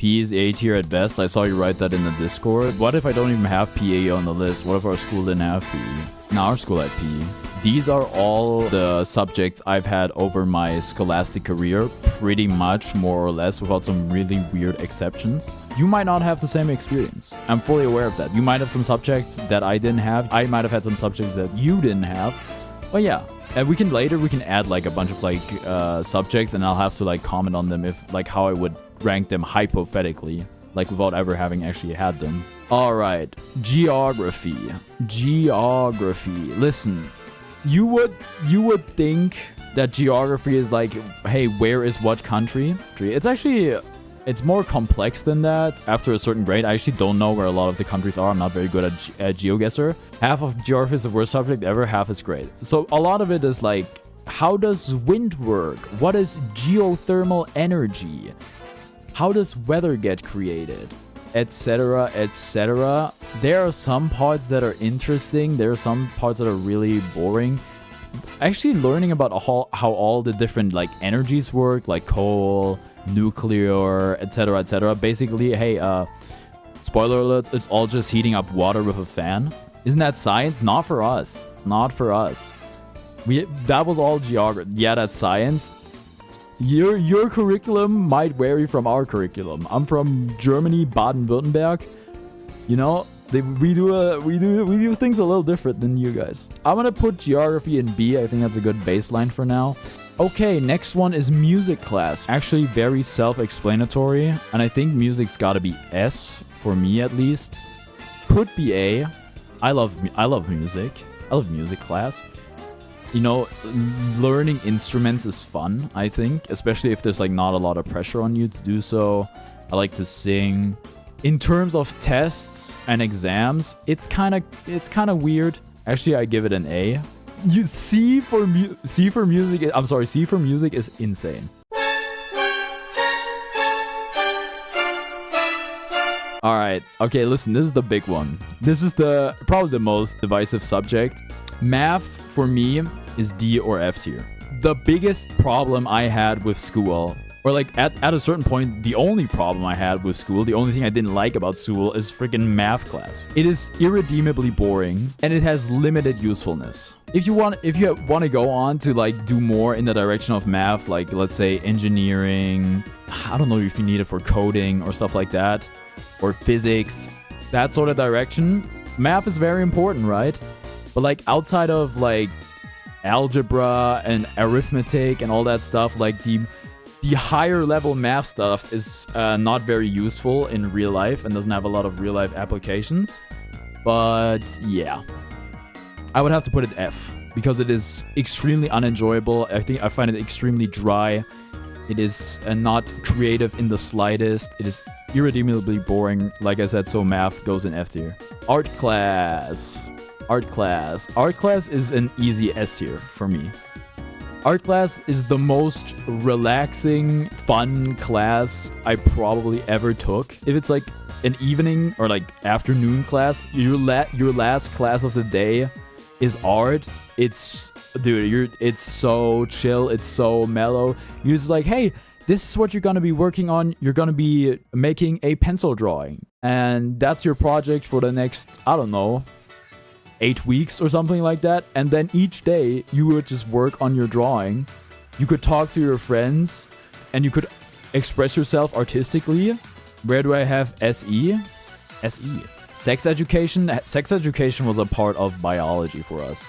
P is A tier at best. I saw you write that in the Discord. What if I don't even have PA on the list? What if our school didn't have PE? Now our school had PE. These are all the subjects I've had over my scholastic career, pretty much, more or less, without some really weird exceptions. You might not have the same experience. I'm fully aware of that. You might have some subjects that I didn't have. I might have had some subjects that you didn't have. But yeah. And we can add like a bunch of like subjects, and I'll have to like comment on them if like how I would rank them hypothetically, like without ever having actually had them. All right, geography. Listen, you would think that geography is like, hey, where is what country? It's more complex than that. After a certain grade, I actually don't know where a lot of the countries are. I'm not very good at GeoGuessr. Half of geography is the worst subject ever, half is great. So a lot of it is like, how does wind work? What is geothermal energy? How does weather get created? Etc, etc. There are some parts that are interesting. There are some parts that are really boring. Actually learning about how all the different like energies work, like coal, nuclear, etc, etc. Basically, hey, spoiler alert, it's all just heating up water with a fan. Isn't that science? Not for us. Not for us. That was all geography. Yeah, that's science. Your curriculum might vary from our curriculum. I'm from Germany, Baden-Württemberg. You know, we do things a little different than you guys. I'm gonna put geography in B. I think that's a good baseline for now. Okay, next one is music class. Actually, very self-explanatory, and I think music's gotta be S for me at least. Could be A. I love music. I love music class. You know, learning instruments is fun, I think, especially if there's like not a lot of pressure on you to do so. I like to sing. In terms of tests and exams, it's kind of weird. Actually, I give it an A. C for music is insane. All right. Okay, listen, this is the big one. This is probably the most divisive subject. Math for me is D or F tier. The biggest problem I had with school, or like at a certain point, the only problem I had with school, the only thing I didn't like about school is freaking math class. It is irredeemably boring and it has limited usefulness. If you want to go on to like do more in the direction of math, like let's say engineering, I don't know if you need it for coding or stuff like that, or physics, that sort of direction, math is very important, right? But like outside of like algebra and arithmetic and all that stuff, like the higher level math stuff is not very useful in real life and doesn't have a lot of real life applications. But yeah, I would have to put it F because it is extremely unenjoyable. I find it extremely dry. It is not creative in the slightest. It is irredeemably boring. Like I said, so math goes in F tier. Art class is an easy S tier for me. Art class is the most relaxing, fun class I probably ever took. If it's like an evening or like afternoon class, your last class of the day is art. It's so chill. It's so mellow. You're just like, hey, this is what you're going to be working on. You're going to be making a pencil drawing. And that's your project for the next, I don't know, 8 weeks or something like that. And then each day you would just work on your drawing. You could talk to your friends and you could express yourself artistically. Where do I have SE? SE. Sex education. Sex education was a part of biology for us.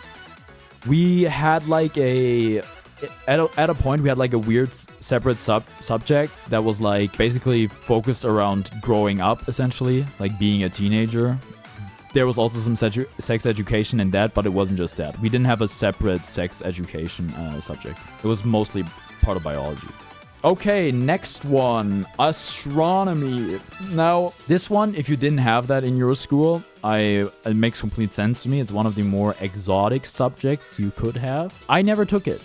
We had like at a point we had like a weird separate subject that was like basically focused around growing up, essentially, like being a teenager. There was also some sex education in that, but it wasn't just that. We didn't have a separate sex education subject. It was mostly part of biology. Okay, next one, astronomy. Now, this one, if you didn't have that in your school, it makes complete sense to me. It's one of the more exotic subjects you could have. I never took it.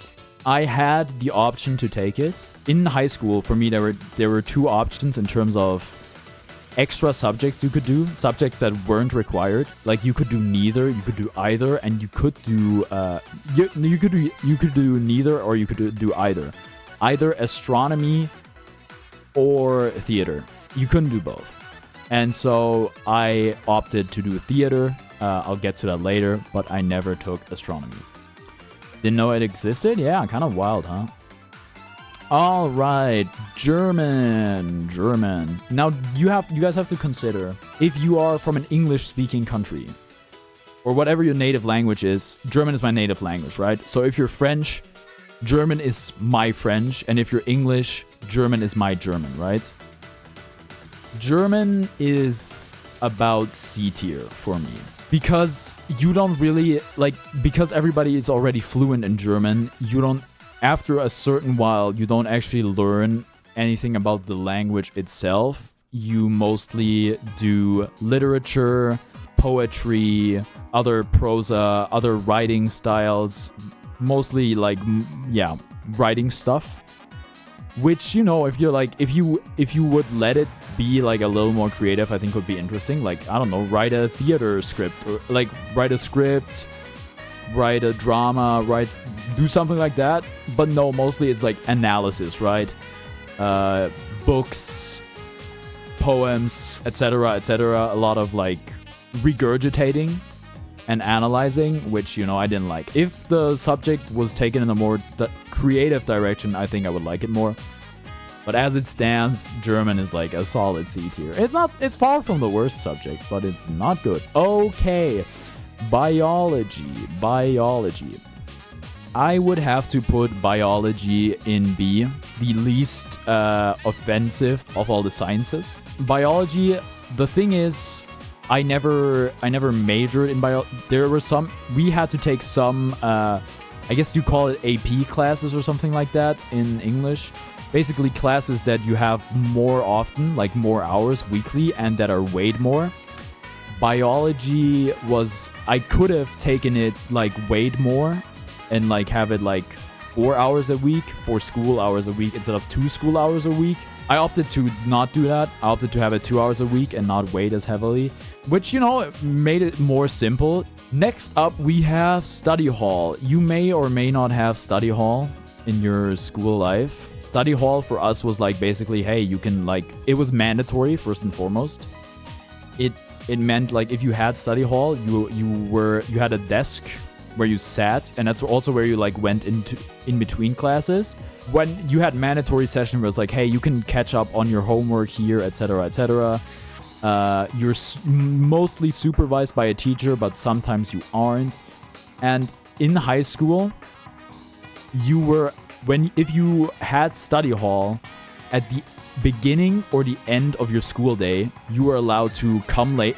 I had the option to take it. In high school, for me, there were two options in terms of extra subjects you could do, subjects that weren't required. Like you could do neither, you could do either, and you could do you could do neither, or you could do either astronomy or theater. you couldn't do both. And so I opted to do theater. I'll get to that later, but I never took astronomy. Didn't know it existed? Yeah, kind of wild, huh? All right, German. Now you guys have to consider, if you are from an English-speaking country, or whatever your native language is, German is my native language, right? So if you're French, German is my French, and if you're English, German is my German, right? German is about C tier for me. Because you don't really, because everybody is already fluent in German, after a certain while, you don't actually learn anything about the language itself. You mostly do literature, poetry, other prosa, other writing styles, mostly writing stuff. Which, if you would let it be like a little more creative, I think would be interesting. Like, I don't know, write a theater script, or like write a script, write a drama, do something like that. But no, mostly it's like analysis, right? Books, poems, etc., etc. A lot of like regurgitating and analyzing, which, I didn't like. If the subject was taken in a more creative direction, I think I would like it more. But as it stands, German is like a solid C tier. It's far from the worst subject, but it's not good. Okay, biology. I would have to put biology in B, the least offensive of all the sciences. Biology, the thing is, I never majored in bio. We had to take some, I guess you call it AP classes or something like that in English. Basically classes that you have more often, like more hours weekly, and that are weighed more. Biology I could have taken it like weighed more and like have it like 4 hours a week, 4 school hours a week instead of 2 school hours a week. I opted to not do that. I opted to have it 2 hours a week and not weight as heavily, which, made it more simple. Next up, we have study hall. You may or may not have study hall in your school life. Study hall for us was like basically, hey, you can it was mandatory first and foremost. It meant like if you had study hall, you had a desk where you sat, and that's also where you went in between classes. When you had mandatory session where it's like, hey, you can catch up on your homework here, etc., etc. You're mostly supervised by a teacher, but sometimes you aren't. And in high school, if you had study hall at the beginning or the end of your school day, you were allowed to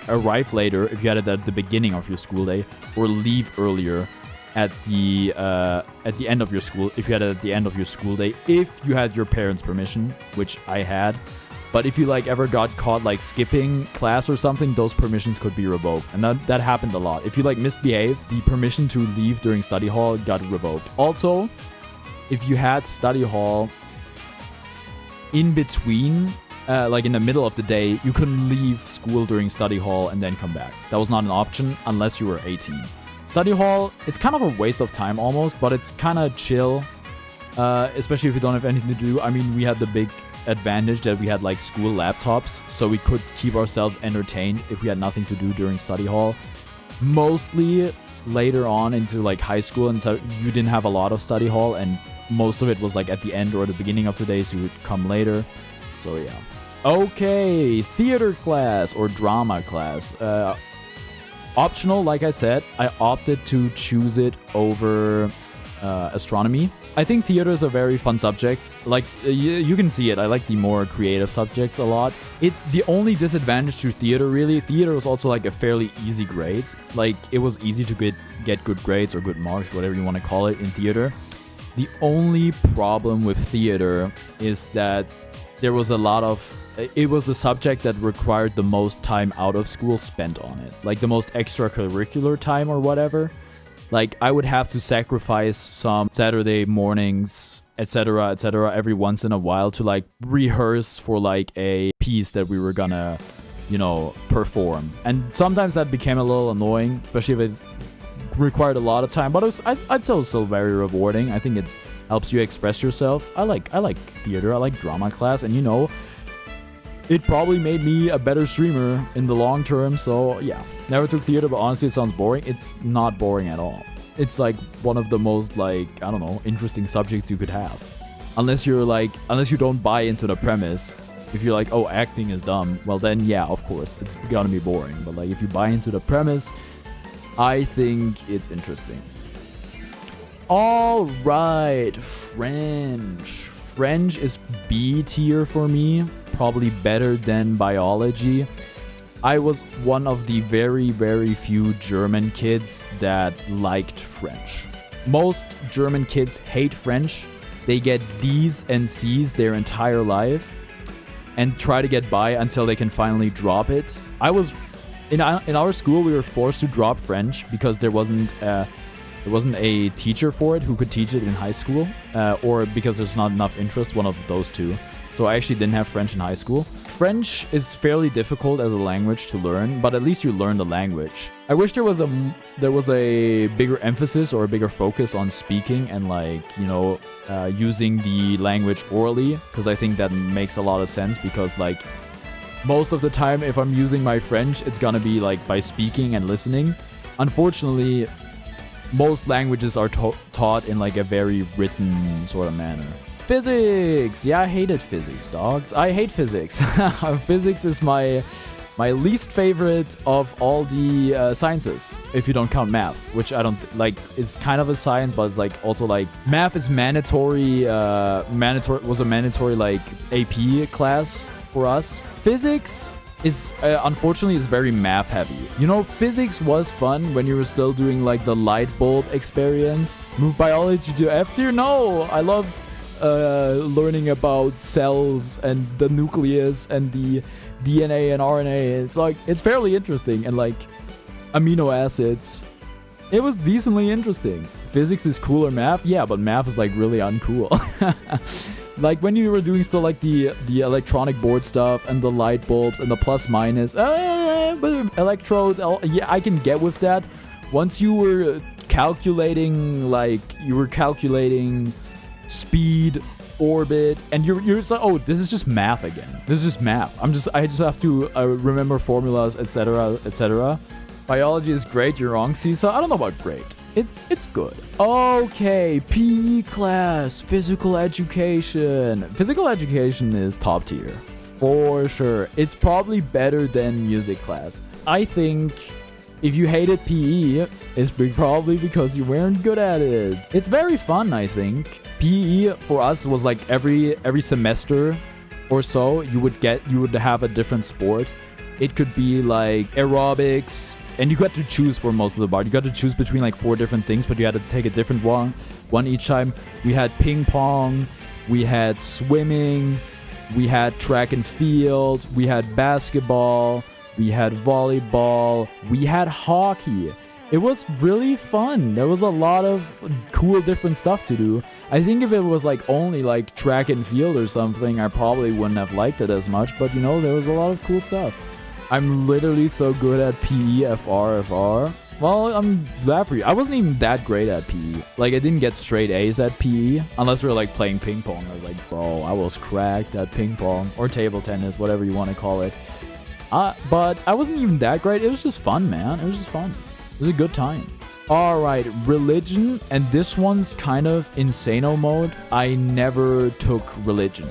arrive later if you had it at the beginning of your school day, or leave earlier at the end of your school, if you had it at the end of your school day, if you had your parents' permission, which I had. But if you ever got caught skipping class or something, those permissions could be revoked, and that happened a lot. If you misbehaved, the permission to leave during study hall got revoked. Also, if you had study hall in between, in the middle of the day, you couldn't leave school during study hall and then come back. That was not an option unless you were 18. Study hall, it's kind of a waste of time almost, but it's kind of chill, especially if you don't have anything to do. I mean, we had the big advantage that we had school laptops, so we could keep ourselves entertained if we had nothing to do during study hall. Mostly later on into high school, and so you didn't have a lot of study hall, and most of it was at the end or the beginning of the day, so you would come later. So yeah. Okay, theater class or drama class. Optional, like I said, I opted to choose it over astronomy. I think theater is a very fun subject. You can see it. I like the more creative subjects a lot. The only disadvantage to theater was also a fairly easy grade. It was easy to get good grades or good marks, whatever you want to call it, in theater. The only problem with theater is that there was it was the subject that required the most time out of school spent on it. The most extracurricular time or whatever. I would have to sacrifice some Saturday mornings, etc., etc., every once in a while to rehearse for a piece that we were gonna, perform. And sometimes that became a little annoying, especially if it required a lot of time. But I'd say it was still very rewarding. I think it helps you express yourself. I like theater. I like drama class, and it probably made me a better streamer in the long term. So yeah, never took theater, but honestly, it sounds boring. It's not boring at all. It's like one of the most like, I don't know, interesting subjects you could have. Unless you don't buy into the premise. If you're like, oh, acting is dumb, well then yeah, of course, it's gonna be boring. But like if you buy into the premise, I think it's interesting. All right, French. French is B tier for me, probably better than biology. I was one of the very, very few German kids that liked French. Most German kids hate French. They get D's and C's their entire life and try to get by until they can finally drop it. I was in our school, we were forced to drop French because there wasn't a teacher for it who could teach it in high school, or because there's not enough interest, one of those two. So I actually didn't have French in high school. French is fairly difficult as a language to learn, but at least you learn the language. I wish there was a bigger emphasis or a bigger focus on speaking and like, you know, using the language orally, because I think that makes a lot of sense, because like most of the time if I'm using my French, it's gonna be like by speaking and listening. Unfortunately, most languages are taught in like a very written sort of manner. Physics! Yeah, I hated physics, dogs. I hate physics. Physics is my least favorite of all the sciences, if you don't count math, which I don't like. It's kind of a science, but it's like also like math is mandatory. Was a mandatory like AP class for us. Physics is unfortunately is very math heavy. You know, physics was fun when you were still doing like the light bulb experience. Move biology to F tier? No, I love learning about cells and the nucleus and the DNA and RNA. It's like, it's fairly interesting, and like amino acids. It was decently interesting. Physics is cooler math, yeah, but math is like really uncool. Like when you were doing still like the electronic board stuff and the light bulbs and the plus minus electrodes, yeah, I can get with that. Once you were calculating, speed, orbit, and you're just like, oh, this is just math again. This is just math. I just have to remember formulas, etc., etc. Biology is great. You're wrong, Cisa. I don't know about great. It's good. Okay, PE class, physical education. Physical education is top tier for sure. It's probably better than music class. I think if you hated PE, it's probably because you weren't good at it. It's very fun, I think. PE for us was like every semester or so, you would have a different sport. It could be like aerobics, and you got to choose for most of the part. You got to choose between like 4 different things, but you had to take a different one each time. We had ping pong, we had swimming, we had track and field, we had basketball, we had volleyball, we had hockey. It was really fun. There was a lot of cool different stuff to do. I think if it was like only like track and field or something, I probably wouldn't have liked it as much, but you know, there was a lot of cool stuff. I'm literally so good at PE, FR. Well, I'm glad for you. I wasn't even that great at PE. Like, I didn't get straight A's at PE, unless we were like playing ping pong. I was like, bro, I was cracked at ping pong or table tennis, whatever you want to call it. But I wasn't even that great. It was just fun, man. It was just fun. It was a good time. All right, religion, and this one's kind of insano mode. I never took religion.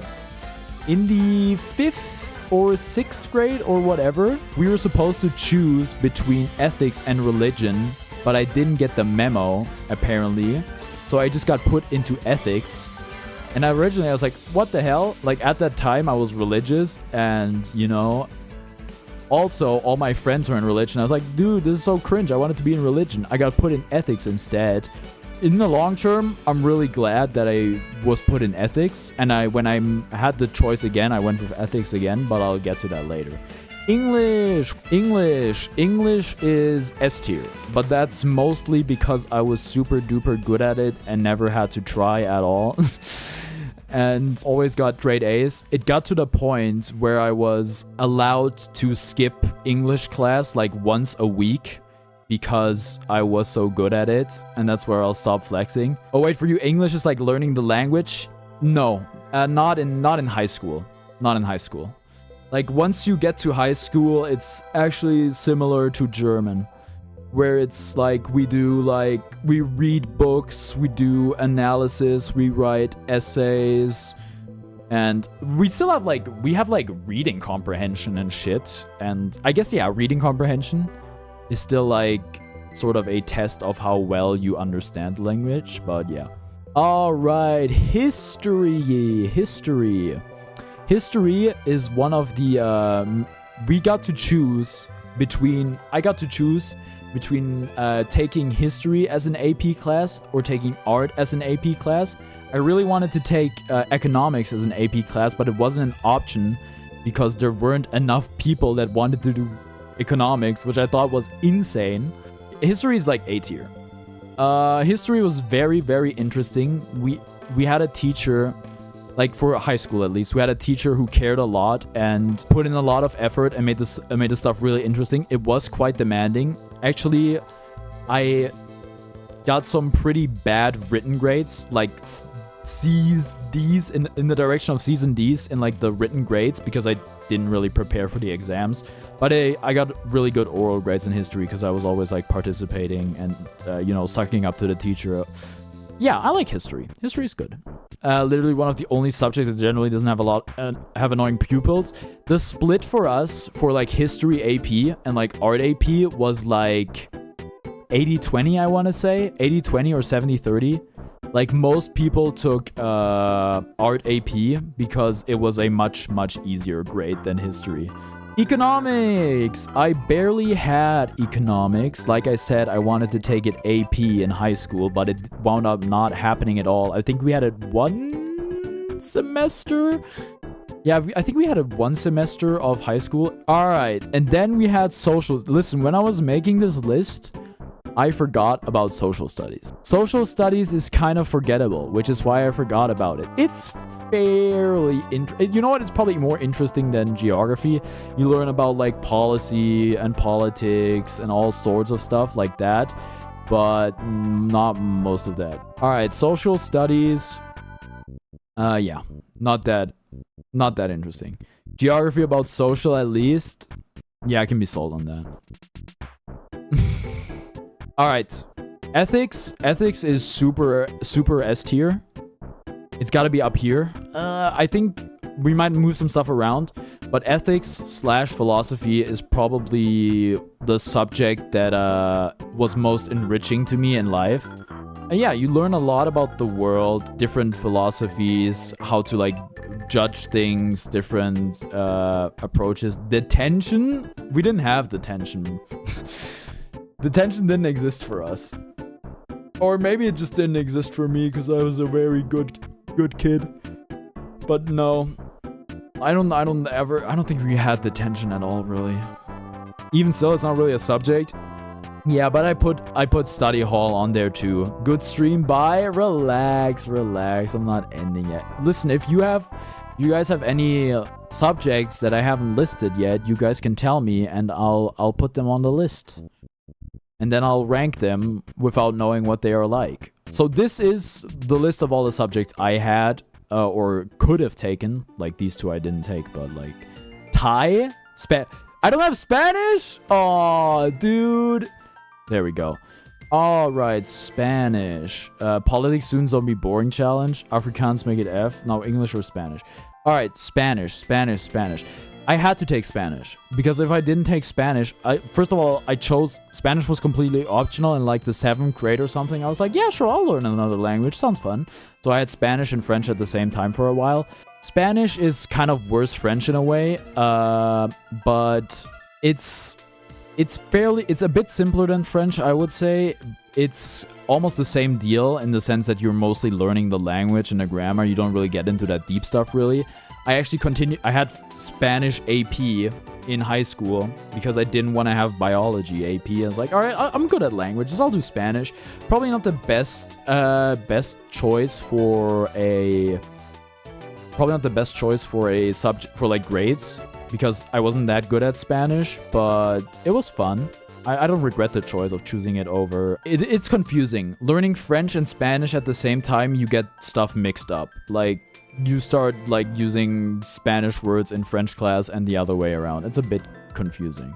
In the 5th or 6th grade or whatever, we were supposed to choose between ethics and religion, but I didn't get the memo, apparently. So I just got put into ethics. And originally I was like, what the hell? Like at that time I was religious, and you know, also all my friends were in religion. I was like, dude, this is so cringe. I wanted to be in religion. I got put in ethics instead. In the long term, I'm really glad that I was put in ethics, and when I had the choice again, I went with ethics again, but I'll get to that later. English is S tier, but that's mostly because I was super duper good at it and never had to try at all. And always got straight A's. It got to the point where I was allowed to skip English class like once a week, because I was so good at it, and that's where I'll stop flexing. Oh wait, for you, English is like learning the language? No, not in high school. Not in high school. Like once you get to high school, it's actually similar to German, where it's like we read books, we do analysis, we write essays, and we still have we have reading comprehension and shit. And I guess, yeah, reading comprehension is still like sort of a test of how well you understand the language, but yeah. All right, history. History is one of the, I got to choose between taking history as an AP class or taking art as an AP class. I really wanted to take economics as an AP class, but it wasn't an option because there weren't enough people that wanted to do economics, which I thought was insane. History is like A tier. History was very, very interesting. We had a teacher, like for high school at least, we had a teacher who cared a lot and put in a lot of effort and made the stuff really interesting. It was quite demanding. Actually, I got some pretty bad written grades, like C's, D's, in the direction of C's and D's in like the written grades because I didn't really prepare for the exams. But I got really good oral grades in history because I was always like participating and, sucking up to the teacher. Yeah, I like history. History is good. Literally one of the only subjects that generally doesn't have annoying pupils. The split for us for like history AP and like art AP was like 80-20, I want to say. 80-20 or 70-30. Like most people took art AP because it was a much, much easier grade than history. Economics! I barely had economics. Like I said, I wanted to take it AP in high school, but it wound up not happening at all. I think we had it one semester. Yeah, I think we had it one semester of high school. All right, and then we had social. Listen, when I was making this list, I forgot about social studies. Social studies is kind of forgettable, which is why I forgot about it. It's fairly you know what? It's probably more interesting than geography. You learn about like policy and politics and all sorts of stuff like that, but not most of that. All right, social studies. Yeah, not that interesting. Geography about social at least. Yeah, I can be sold on that. All right, ethics is super S tier. It's got to be up here. I think we might move some stuff around, but ethics/philosophy is probably the subject that was most enriching to me in life. And yeah, you learn a lot about the world, different philosophies, how to like judge things, different approaches. Detention, we didn't have detention. Detention didn't exist for us. Or maybe it just didn't exist for me because I was a very good kid. But no. I don't think we had detention at all, really. Even still, it's not really a subject. Yeah, but I put study hall on there too. Good stream. Bye. Relax. I'm not ending yet. Listen, if you guys have any subjects that I haven't listed yet, you guys can tell me and I'll put them on the list. And then I'll rank them without knowing what they are like. So this is the list of all the subjects I had or could have taken. Like these two I didn't take, but like Thai, I don't have Spanish. Oh, dude. There we go. All right, Spanish. Politics soon zombie boring challenge. Afrikaans make it F. Now English or Spanish. All right, Spanish. I had to take Spanish because if I didn't take Spanish, first of all, I chose Spanish was completely optional in like the 7th grade or something. I was like, yeah, sure, I'll learn another language. Sounds fun. So I had Spanish and French at the same time for a while. Spanish is kind of worse French in a way, but it's a bit simpler than French, I would say. It's almost the same deal in the sense that you're mostly learning the language and the grammar. You don't really get into that deep stuff, really. I had Spanish AP in high school because I didn't want to have biology AP. I was like, all right, I'm good at languages. I'll do Spanish. Probably not the best choice for a subject for like grades because I wasn't that good at Spanish, but it was fun. I don't regret the choice of choosing it over. It's confusing. Learning French and Spanish at the same time, you get stuff mixed up. Like, you start like using Spanish words in French class and the other way around. It's a bit confusing.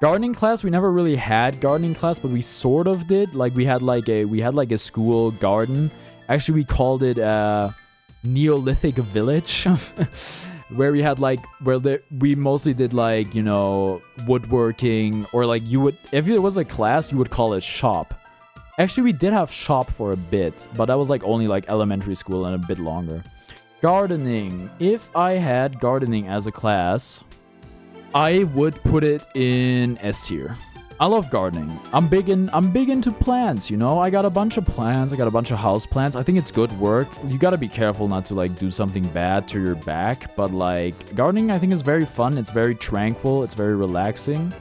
Gardening class, we never really had gardening class, but we sort of did. Like we had like a school garden. Actually, we called it Neolithic Village, where we had like we mostly did like, you know, woodworking, or like you would, if it was a class, you would call it shop. Actually, we did have shop for a bit, but that was like only like elementary school and a bit longer. Gardening. If I had gardening as a class, I would put it in S tier. I love gardening. I'm big into plants, you know? I got a bunch of plants. I got a bunch of house plants. I think it's good work. You gotta be careful not to like do something bad to your back, but like gardening I think is very fun. It's very tranquil. It's very relaxing.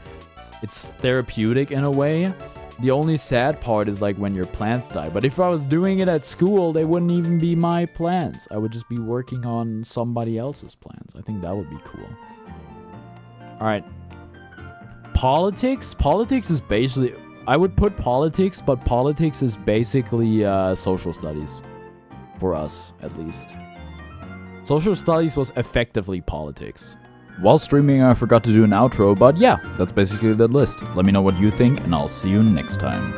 It's therapeutic in a way. The only sad part is like when your plants die. But if I was doing it at school, they wouldn't even be my plants. I would just be working on somebody else's plants. I think that would be cool. All right. Politics? Politics is basically... I would put politics, but politics is basically social studies. For us, at least. Social studies was effectively politics. While streaming, I forgot to do an outro, but yeah, that's basically the list. Let me know what you think, and I'll see you next time.